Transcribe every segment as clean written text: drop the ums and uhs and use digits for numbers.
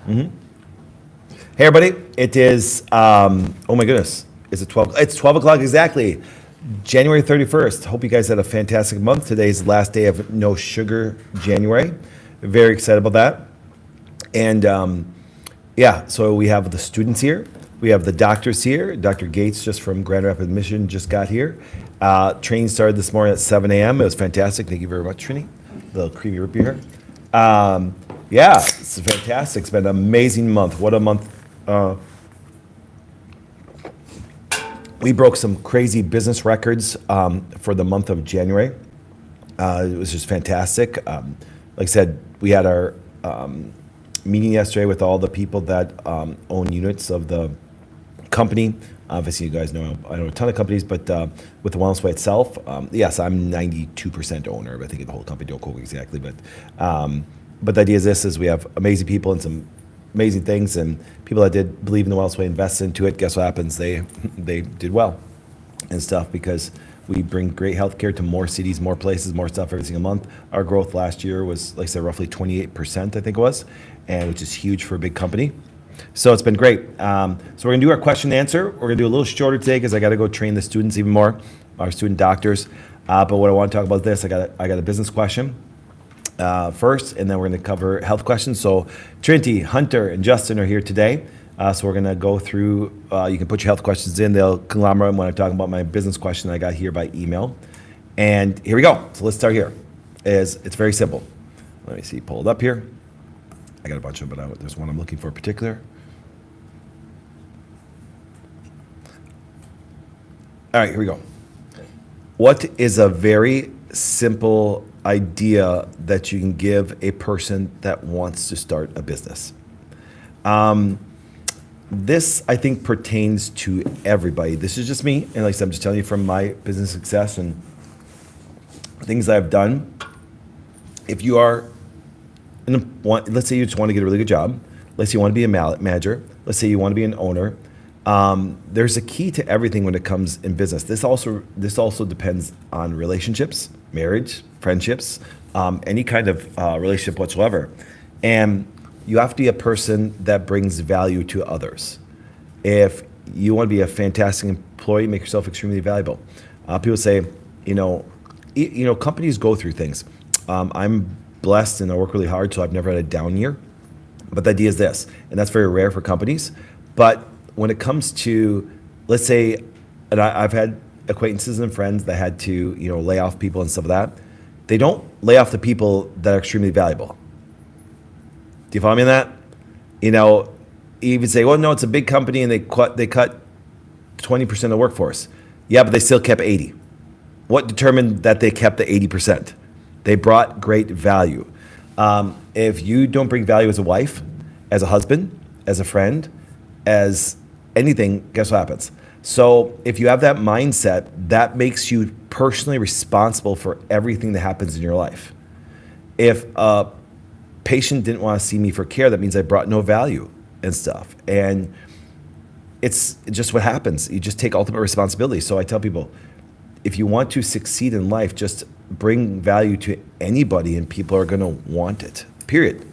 Hey, everybody. It is, oh my goodness. Is it 12? It's 12 o'clock exactly. January 31st. Hope you guys had a fantastic month. Today's the last day of No Sugar January. Very excited about that. And yeah, so we have the students here. We have the doctors here. Dr. Gates, just from Grand Rapids, Michigan, just got here. Training started this morning at 7 a.m. It was fantastic. Thank you very much, Trini. The creamy root beer. Yeah, it's fantastic. It's been an amazing month. What a month. We broke some crazy business records for the month of January. It was just fantastic. Like I said, we had our meeting yesterday with all the people that own units of the company. Obviously, you guys know I own a ton of companies, but with the Wellness Way itself, yes, I'm 92% owner. I think of the whole company, don't quote me exactly, but the idea is this: is we have amazing people and some amazing things, and people that did believe in the Wellness Way, invest into it. Guess what happens? They did well and stuff because we bring great healthcare to more cities, more places, more stuff every single month. Our growth last year was, like I said, roughly 28%, I think it was, and which is huge for a big company. So it's been great. So we're gonna do our question and answer. We're gonna do a little shorter today because I got to go train the students even more, our student doctors. But what I want to talk about this, I got a business question first, and then we're going to cover health questions. So Trinity, Hunter, and Justin are here today. So we're going to go through, you can put your health questions in. They'll conglomerate when I'm talking about my business question I got here by email. And here we go. So let's start here. It's very simple. Let me see, pull it up here. I got a bunch of them, but there's one I'm looking for in particular. All right, here we go. What is a very simple idea that you can give a person that wants to start a business? This, I think, pertains to everybody. This is just me, and like I said, I'm just telling you from my business success and things I've done. If you are, let's say you just want to get a really good job. Let's say you want to be a manager. Let's say you want to be an owner. There's a key to everything when it comes in business. This also depends on relationships, marriage, friendships, any kind of relationship whatsoever. And you have to be a person that brings value to others. If you want to be a fantastic employee, make yourself extremely valuable. People say, companies go through things. I'm blessed and I work really hard, so I've never had a down year. But the idea is this, and that's very rare for companies. But when it comes to, let's say, and I've had acquaintances and friends that had to, lay off people and stuff like that. They don't lay off the people that are extremely valuable. Do you follow me on that? You even say, well, no, it's a big company and they cut 20% of the workforce. Yeah, but they still kept 80. What determined that they kept the 80%? They brought great value. If you don't bring value as a wife, as a husband, as a friend, as anything, guess what happens? So if you have that mindset, that makes you personally responsible for everything that happens in your life. If a patient didn't want to see me for care, that means I brought no value and stuff. And it's just what happens. You just take ultimate responsibility. So I tell people, if you want to succeed in life, just bring value to anybody and people are going to want it, period.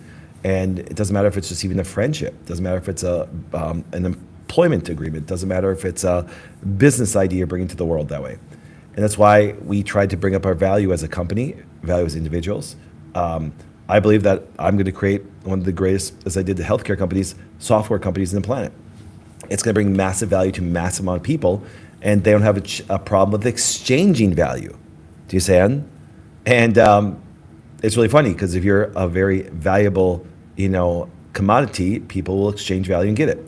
And it doesn't matter if it's just even a friendship. It doesn't matter if it's an employment agreement. It doesn't matter if it's a business idea you're bringing to the world that way. And that's why we tried to bring up our value as a company, value as individuals. I believe that I'm going to create one of the greatest, as I did the healthcare companies, software companies in the planet. It's going to bring massive value to massive amount of people, and they don't have a problem with exchanging value. Do you understand? And it's really funny because if you're a very valuable, commodity, people will exchange value and get it.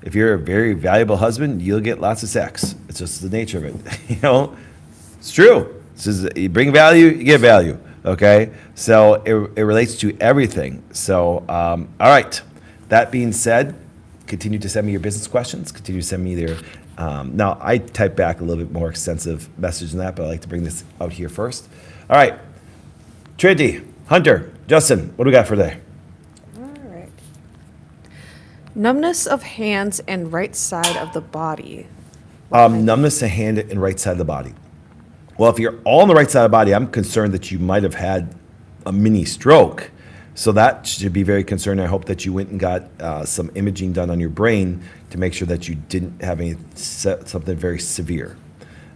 If you're a very valuable husband, you'll get lots of sex. It's just the nature of it. It's true. You bring value, you get value. Okay, so it relates to everything. So, all right. That being said, continue to send me your business questions. Continue to send me their. Now, I type back a little bit more extensive message than that, but I like to bring this out here first. All right. Trinity, Hunter, Justin, what do we got for today? All right. Numbness of hands and right side of the body. Numbness to hand and right side of the body. Well, if you're all on the right side of the body, I'm concerned that you might have had a mini stroke. So that should be very concerning. I hope that you went and got some imaging done on your brain to make sure that you didn't have something very severe.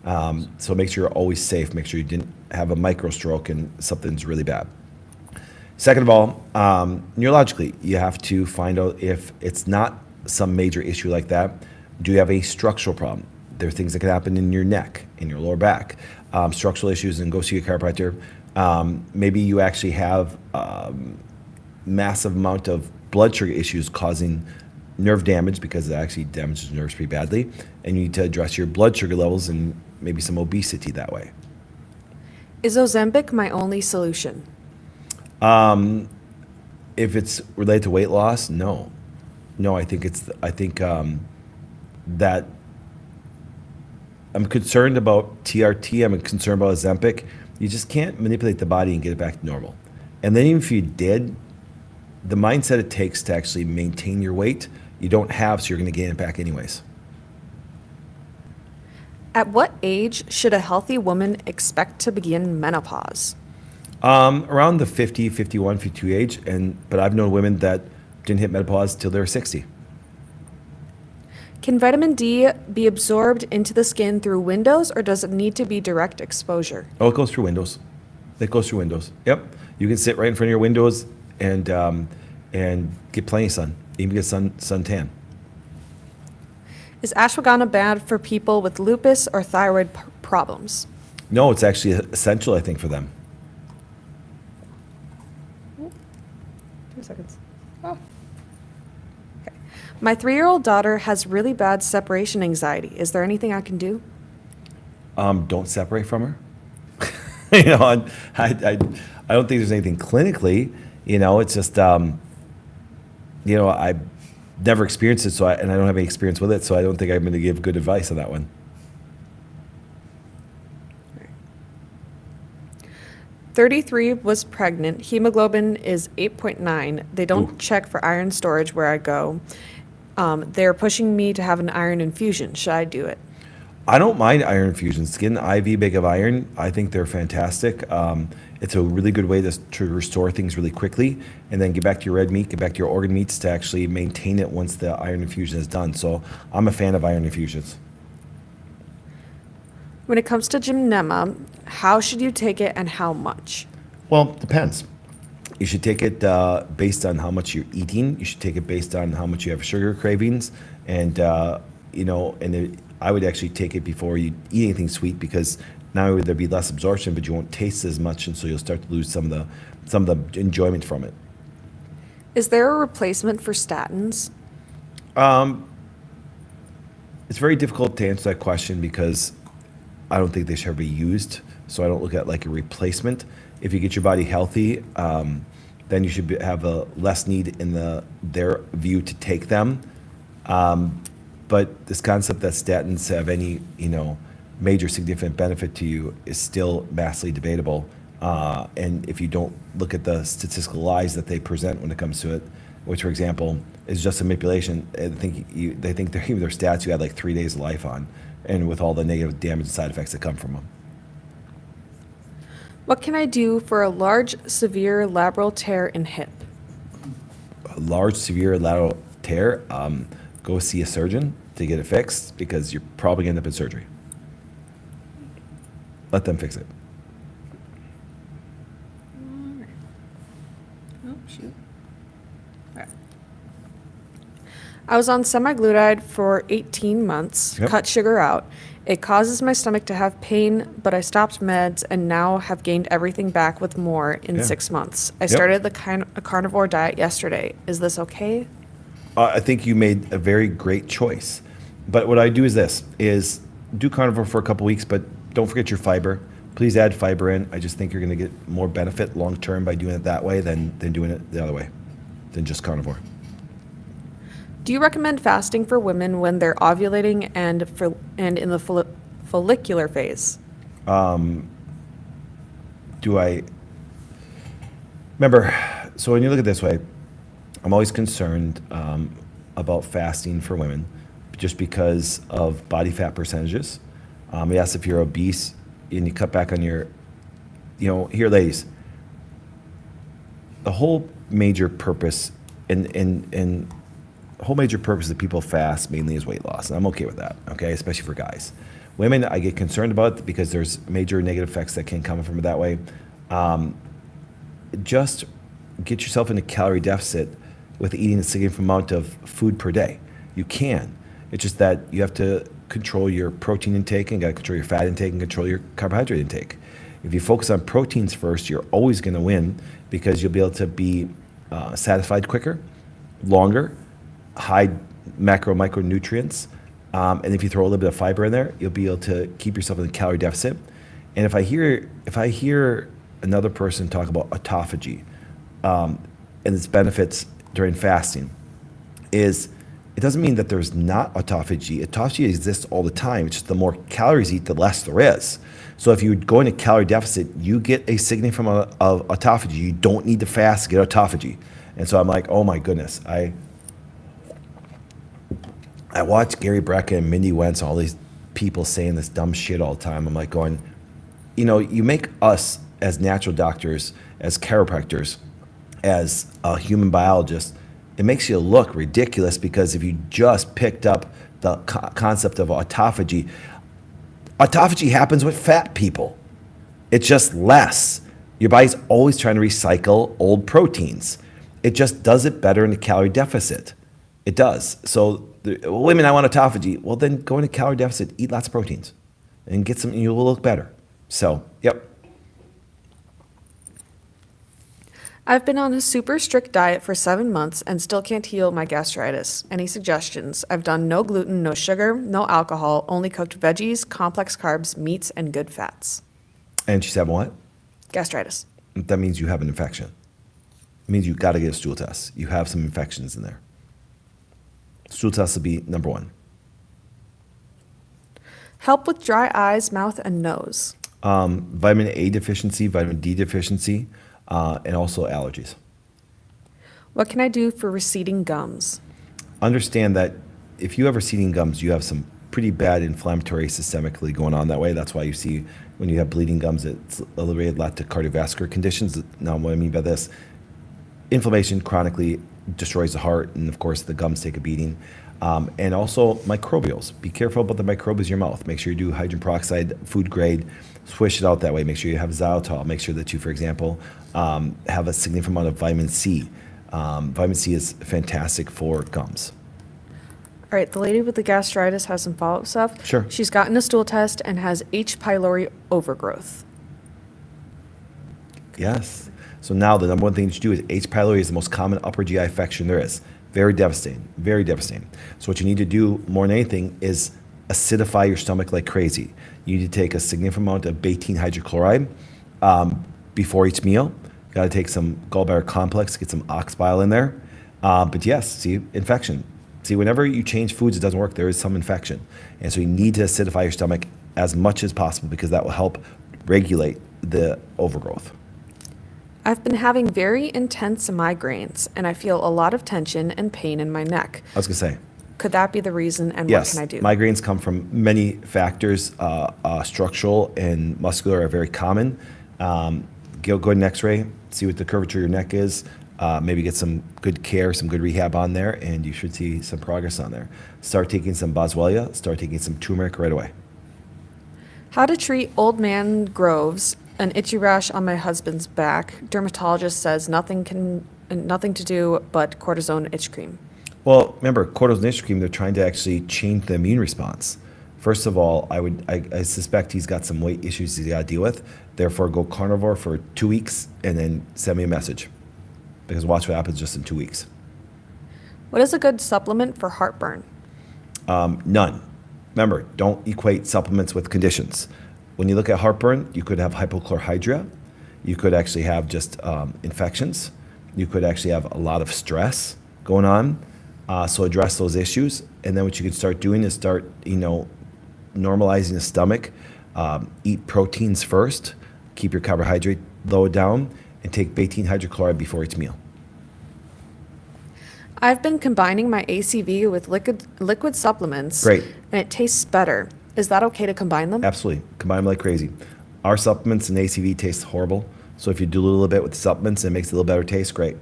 So make sure you're always safe. Make sure you didn't have a micro stroke and something's really bad. Second of all, neurologically, you have to find out if it's not some major issue like that. Do you have a structural problem? There are things that can happen in your neck, in your lower back, structural issues, and go see a chiropractor. Maybe you actually have massive amount of blood sugar issues causing nerve damage because it actually damages nerves pretty badly, and you need to address your blood sugar levels and maybe some obesity that way. Is Ozempic my only solution? If it's related to weight loss, no. I think that I'm concerned about TRT. I'm concerned about Ozempic. You just can't manipulate the body and get it back to normal. And then even if you did, the mindset it takes to actually maintain your weight, you don't have, so you're going to gain it back anyways. At what age should a healthy woman expect to begin menopause? Around the 50, 51, 52 age, but I've known women that didn't hit menopause till they were 60. Can vitamin D be absorbed into the skin through windows, or does it need to be direct exposure? Oh, it goes through windows. It goes through windows. Yep. You can sit right in front of your windows and get plenty of sun. Even get sun tan. Is ashwagandha bad for people with lupus or thyroid problems? No, it's actually essential, I think, for them. 2 seconds. Oh. Okay. My 3-year-old daughter has really bad separation anxiety. Is there anything I can do? Don't separate from her. I don't think there's anything clinically. It's just, I've never experienced it, and I don't have any experience with it, so I don't think I'm going to give good advice on that one. 33, was pregnant. Hemoglobin is 8.9. They don't check for iron storage where I go. They're pushing me to have an iron infusion. Should I do it? I don't mind iron infusions. Getting the IV bag of iron, I think they're fantastic. It's a really good way to restore things really quickly, and then get back to your red meat, get back to your organ meats to actually maintain it once the iron infusion is done. So I'm a fan of iron infusions. When it comes to Gymnema, how should you take it and how much? Well, it depends. You should take it based on how much you're eating. You should take it based on how much you have sugar cravings, and I would actually take it before you eat anything sweet, because not only will there be less absorption, but you won't taste as much, and so you'll start to lose some of the enjoyment from it. Is there a replacement for statins? It's very difficult to answer that question because I don't think they should ever be used. So I don't look at like a replacement. If you get your body healthy, then you should have a less need in their view to take them. But this concept that statins have any major significant benefit to you is still vastly debatable. And if you don't look at the statistical lies that they present when it comes to it, which, for example, is just a manipulation. They think their stats you had like 3 days of life on, and with all the negative damage and side effects that come from them. What can I do for a large, severe labral tear in hip? A large, severe lateral tear, go see a surgeon to get it fixed, because you're probably going to end up in surgery. Let them fix it. Oh, shoot. I was on semaglutide for 18 months, Yep. cut sugar out. It causes my stomach to have pain, but I stopped meds and now have gained everything back with more in Yeah. 6 months. I Yep. started a carnivore diet yesterday. Is this okay? I think you made a very great choice. But what I do is do carnivore for a couple weeks, but don't forget your fiber. Please add fiber in. I just think you're going to get more benefit long term by doing it that way than doing it the other way, than just carnivore. Do you recommend fasting for women when they're ovulating and in the follicular phase? Do I remember? So when you look at it this way, I'm always concerned about fasting for women, just because of body fat percentages. Yes, if you're obese and you cut back on your, here, ladies, the whole major purpose, and whole major purpose that people fast mainly is weight loss, and I'm okay with that, okay, especially for guys. Women, I get concerned about because there's major negative effects that can come from it that way. Just get yourself in a calorie deficit with eating a significant amount of food per day. You can. It's just that you have to control your protein intake and got to control your fat intake and control your carbohydrate intake. If you focus on proteins first, you're always going to win because you'll be able to be satisfied quicker, longer, high macro micronutrients, and if you throw a little bit of fiber in there, you'll be able to keep yourself in a calorie deficit. And if I hear another person talk about autophagy and its benefits during fasting, it doesn't mean that there's not autophagy. Autophagy exists all the time. It's just the more calories you eat, the less there is. So if you go into calorie deficit, you get a significant amount of autophagy. You don't need to fast to get autophagy. And so I'm like, oh my goodness, I watch Gary Brecka and Mindy Wentz, all these people saying this dumb shit all the time. I'm like going, you make us as natural doctors, as chiropractors, as human biologists, it makes you look ridiculous because if you just picked up the concept of autophagy happens with fat people. It's just less. Your body's always trying to recycle old proteins. It just does it better in a calorie deficit. It does. So women, I want autophagy. Well, then go into calorie deficit, eat lots of proteins, and get some. You will look better. So, yep. I've been on a super strict diet for 7 months and still can't heal my gastritis. Any suggestions? I've done no gluten, no sugar, no alcohol, only cooked veggies, complex carbs, meats, and good fats. And she's having what? Gastritis. That means you have an infection. It means you got to get a stool test. You have some infections in there. Stool test will be number one. Help with dry eyes, mouth, and nose. Vitamin A deficiency, vitamin D deficiency, and also allergies. What can I do for receding gums? Understand that if you have receding gums, you have some pretty bad inflammatory systemically going on that way. That's why you see when you have bleeding gums, it's related a lot to cardiovascular conditions. Now, what I mean by this, inflammation chronically destroys the heart, and of course the gums take a beating. And also microbials. Be careful about the microbes in your mouth. Make sure you do hydrogen peroxide, food grade, swish it out that way. Make sure you have xylitol. Make sure that you, for example, have a significant amount of vitamin C. Vitamin C is fantastic for gums. All right, the lady with the gastritis has some follow-up stuff. Sure. She's gotten a stool test and has H. pylori overgrowth. Yes. So now the number one thing to do is H. pylori is the most common upper GI infection there is. Very devastating, very devastating. So what you need to do more than anything is acidify your stomach like crazy. You need to take a significant amount of betaine hydrochloride before each meal. You got to take some gallbladder complex, get some ox bile in there. But yes, see, infection. See, whenever you change foods, it doesn't work. There is some infection. And so you need to acidify your stomach as much as possible because that will help regulate the overgrowth. I've been having very intense migraines, and I feel a lot of tension and pain in my neck. I was going to say. Could that be the reason, and Yes, what can I do? migraines come from many factors. Structural and muscular are very common. Go ahead and x-ray, see what the curvature of your neck is. Maybe get some good care, some good rehab on there, and you should see some progress on there. Start taking some boswellia, start taking some turmeric right away. How to treat old man Groves, an itchy rash on my husband's back. Dermatologist says nothing to do but cortisone itch cream. Well, remember, cortisone itch cream, they're trying to actually change the immune response. First of all, I suspect he's got some weight issues he's got to deal with. Therefore, go carnivore for 2 weeks and then send me a message. Because watch what happens just in 2 weeks. What is a good supplement for heartburn? None. Remember, don't equate supplements with conditions. When you look at heartburn, you could have hypochlorhydria. You could actually have just infections. You could actually have a lot of stress going on. So address those issues. And then what you can start doing is start, normalizing the stomach. Eat proteins first. Keep your carbohydrate low down. And take betaine hydrochloride before each meal. I've been combining my ACV with liquid supplements. Great. And it tastes better. Is that okay to combine them? Absolutely. Combine them like crazy. Our supplements and ACV taste horrible. So if you do a little bit with the supplements and it makes it a little better taste, great.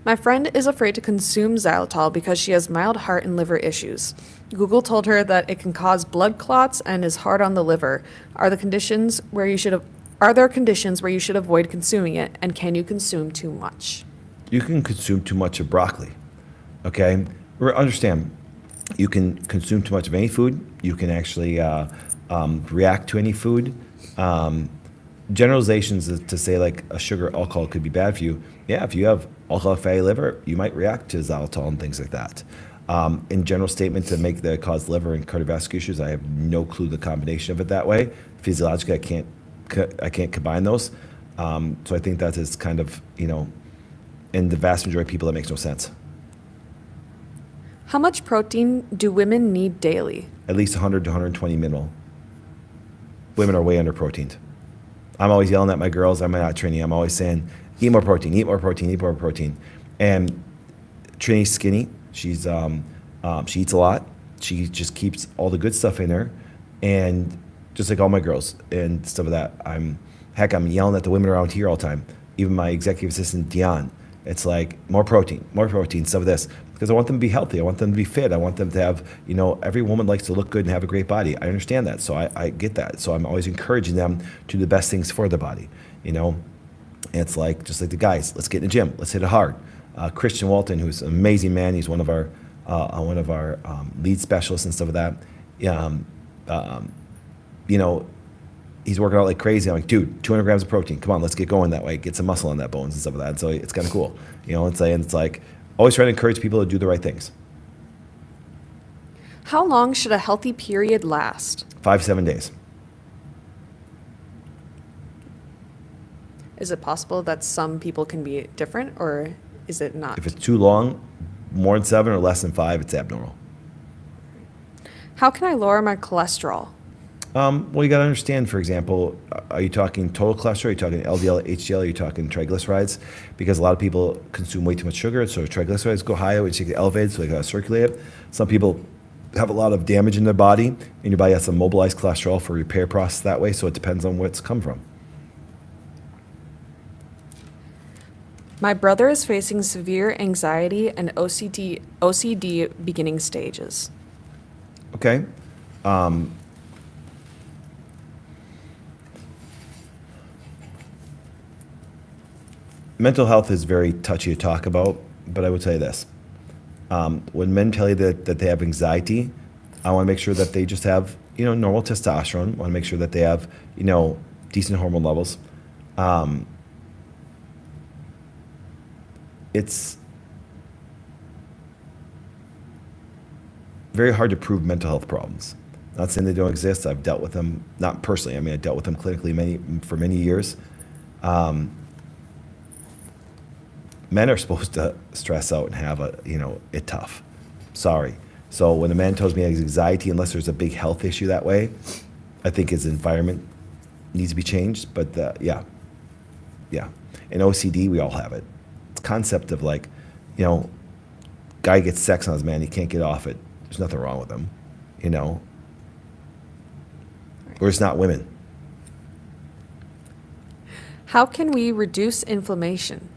My friend is afraid to consume xylitol because she has mild heart and liver issues. Google told her that it can cause blood clots and is hard on the liver. Are there conditions where you should avoid consuming it, and can you consume too much? You can consume too much of broccoli. Okay? Understand, you can consume too much of any food. You can actually react to any food. Generalizations is to say like a sugar alcohol could be bad for you. Yeah, if you have alcoholic fatty liver, you might react to xylitol and things like that. In general statement to make that cause liver and cardiovascular issues, I have no clue the combination of it that way. Physiologically, I can't combine those. So I think that is kind of, in the vast majority of people, that makes no sense. How much protein do women need daily? At least 100 to 120 minimal. Women are way under proteined. I'm always yelling at my girls. I'm not Trini. I'm always saying, eat more protein, eat more protein, eat more protein. And Trini's skinny. She's she eats a lot. She just keeps all the good stuff in her, and just like all my girls and stuff of that. I'm yelling at the women around here all the time. Even my executive assistant Dion. It's like more protein, stuff of this, because I want them to be healthy. I want them to be fit. I want them to have, every woman likes to look good and have a great body. I understand that, so I get that. So I'm always encouraging them to do the best things for the body. And it's like just like the guys. Let's get in the gym. Let's hit it hard. Christian Walton, who's an amazing man, he's one of our lead specialists and stuff of that. He's working out like crazy. I'm like, dude, 200 grams of protein. Come on, let's get going that way. Get some muscle on that bones and stuff of that. And so it's kind of cool. It's like always trying to encourage people to do the right things. How long should a healthy period last? 5-7 days. Is it possible that some people can be different, or is it not? If it's too long, more than 7 or less than 5, it's abnormal. How can I lower my cholesterol? Well, you got to understand, for example, are you talking total cholesterol? Are you talking LDL, HDL? Are you talking triglycerides? Because a lot of people consume way too much sugar, so triglycerides go high, which get elevated, so they got to circulate it. Some people have a lot of damage in their body, and your body has to mobilize cholesterol for repair process that way, so it depends on where it's come from. My brother is facing severe anxiety and OCD beginning stages. Okay. Mental health is very touchy to talk about, but I would say this. When men tell you that they have anxiety, I want to make sure that they just have, normal testosterone. I want to make sure that they have, decent hormone levels. It's very hard to prove mental health problems. Not saying they don't exist. I've dealt with them, not personally. I dealt with them clinically for many years. Men are supposed to stress out and have it tough. Sorry. So when a man tells me he has anxiety, unless there's a big health issue that way, I think his environment needs to be changed. But yeah. And OCD, we all have it. It's concept of like, guy gets sex on his man, he can't get off it. There's nothing wrong with him, Or it's not women. How can we reduce inflammation?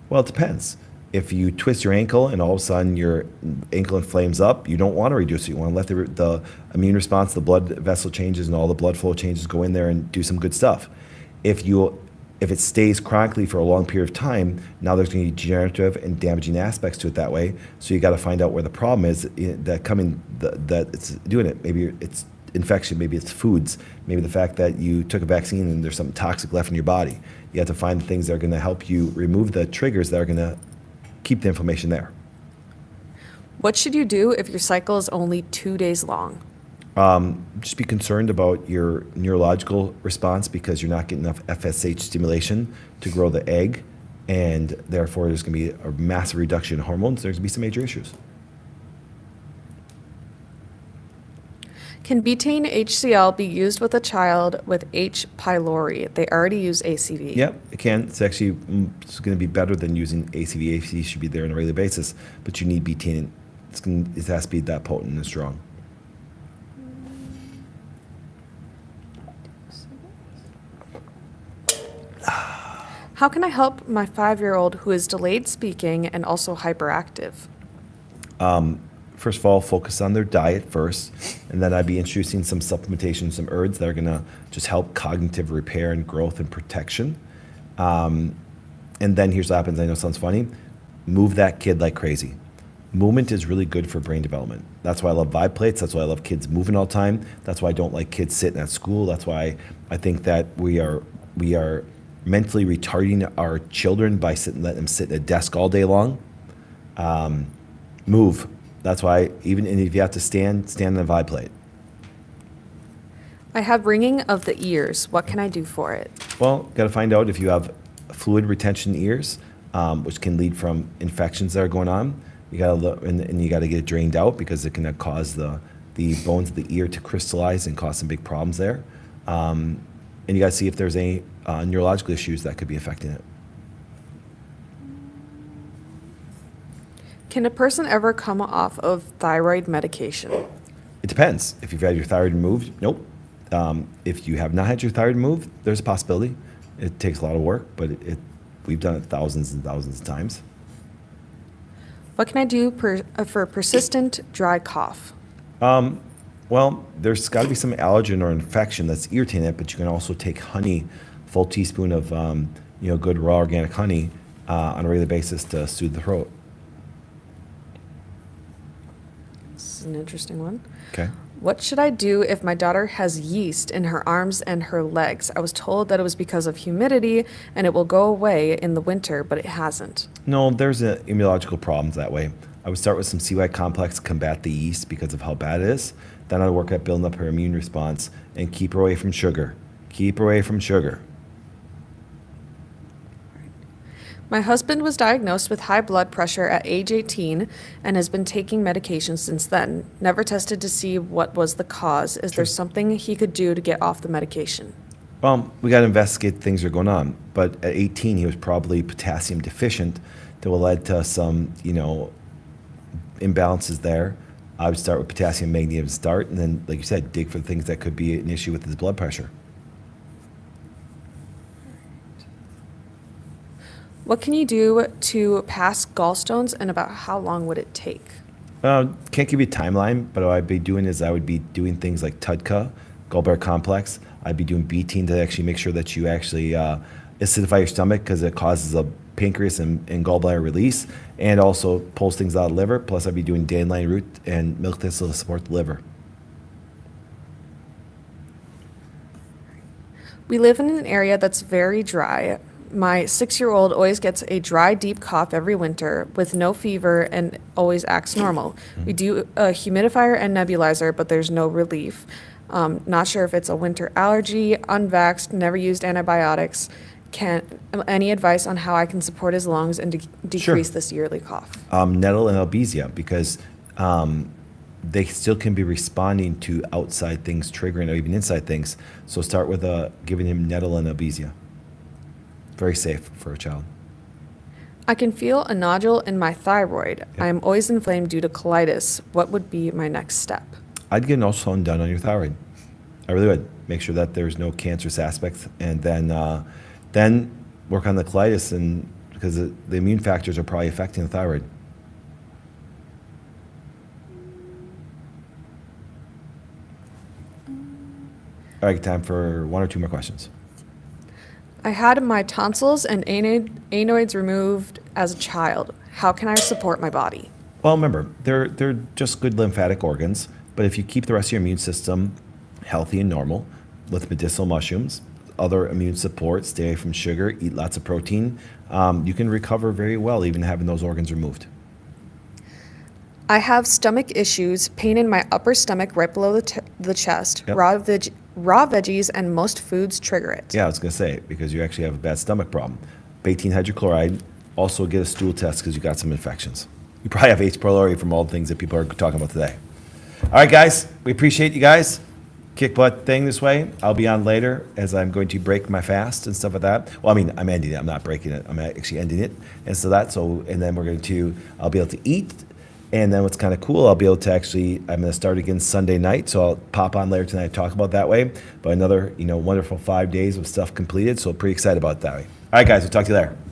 Well, it depends. If you twist your ankle and all of a sudden your ankle inflames up, you don't want to reduce it. You want to let the immune response, the blood vessel changes and all the blood flow changes go in there and do some good stuff. If it stays chronically for a long period of time, now there's going to be degenerative and damaging aspects to it that way. So you got to find out where the problem is that it's doing it. Maybe it's infection, maybe it's foods, maybe the fact that you took a vaccine and there's something toxic left in your body. You have to find things that are going to help you remove the triggers that are going to keep the inflammation there. What should you do if your cycle is only 2 days long? Just be concerned about your neurological response because you're not getting enough FSH stimulation to grow the egg, and therefore there's going to be a massive reduction in hormones. There's going to be some major issues. Can betaine HCl be used with a child with H. pylori? They already use ACV. Yep, it can. It's actually it's going to be better than using ACV. ACV should be there on a regular basis, but you need betaine. It has to be that potent and strong. How can I help my 5-year-old who is delayed speaking and also hyperactive? First of all, focus on their diet first, and then I'd be introducing some supplementation, some herbs that are going to just help cognitive repair and growth and protection. And then here's what happens. I know it sounds funny. Move that kid like crazy. Movement is really good for brain development. That's why I love vibe plates. That's why I love kids moving all the time. That's why I don't like kids sitting at school. That's why I think that we are mentally retarding our children by letting them sit at a desk all day long. Move. That's why even if you have to stand on the vibe plate. I have ringing of the ears. What can I do for it? Well, got to find out if you have fluid retention ears, which can lead from infections that are going on. You got to look, and you got to get it drained out because it can cause the bones of the ear to crystallize and cause some big problems there. And you got to see if there's any neurological issues that could be affecting it. Can a person ever come off of thyroid medication? It depends. If you've had your thyroid removed, nope. If you have not had your thyroid removed, there's a possibility. It takes a lot of work, but we've done it thousands and thousands of times. What can I do for persistent dry cough? Well, there's got to be some allergen or infection that's irritating it, but you can also take honey, full teaspoon of good raw organic honey on a regular basis to soothe the throat. This is an interesting one. Okay. What should I do if my daughter has yeast in her arms and her legs? I was told that it was because of humidity and it will go away in the winter, but it hasn't. No, there's immunological problems that way. I would start with some CY complex to combat the yeast because of how bad it is. Then I'd work at building up her immune response and keep her away from sugar. Keep her away from sugar. My husband was diagnosed with high blood pressure at age 18 and has been taking medication since then. Never tested to see what was the cause. Is there something he could do to get off the medication? Well, we got to investigate things that are going on. But at 18, he was probably potassium deficient that will lead to some, imbalances there. I would start with potassium, magnesium to start, and then, like you said, dig for things that could be an issue with his blood pressure. What can you do to pass gallstones, and about how long would it take? Can't give you a timeline, but what I'd be doing is I would be doing things like TUDCA, gallbladder complex. I'd be doing betaine to actually make sure that you actually acidify your stomach because it causes a pancreas and gallbladder release, and also pulls things out of the liver. Plus, I'd be doing dandelion root and milk thistle to support the liver. We live in an area that's very dry. My 6-year-old always gets a dry, deep cough every winter with no fever and always acts normal. We do a humidifier and nebulizer, but there's no relief. Not sure if it's a winter allergy, unvaxxed, never used antibiotics. Any advice on how I can support his lungs and decrease this yearly cough? Nettle and albizia, because they still can be responding to outside things triggering or even inside things. So start with giving him nettle and albizia. Very safe for a child. I can feel a nodule in my thyroid. Yep. I am always inflamed due to colitis. What would be my next step? I'd get an ultrasound done on your thyroid. I really would. Make sure that there's no cancerous aspects, and then work on the colitis, and because the immune factors are probably affecting the thyroid. All right, time for one or two more questions. I had my tonsils and anoids removed as a child. How can I support my body? Well, remember, they're just good lymphatic organs, but if you keep the rest of your immune system healthy and normal with medicinal mushrooms, other immune support, stay away from sugar, eat lots of protein, you can recover very well even having those organs removed. I have stomach issues, pain in my upper stomach right below the chest. Yep. Raw veggies and most foods trigger it. Yeah, I was going to say, because you actually have a bad stomach problem. Betaine hydrochloride, also get a stool test because you got some infections. You probably have H. pylori from all the things that people are talking about today. All right, guys, we appreciate you guys. Kick butt thing this way. I'll be on later as I'm going to break my fast and stuff like that. Well, I mean, I'm ending it. I'm not breaking it. I'm actually ending it. And so and then I'll be able to eat. And then what's kind of cool, I'll be able to I'm going to start again Sunday night. So I'll pop on later tonight and talk about that way. But another, wonderful 5 days of stuff completed. So pretty excited about it that way. All right, guys, we'll talk to you later.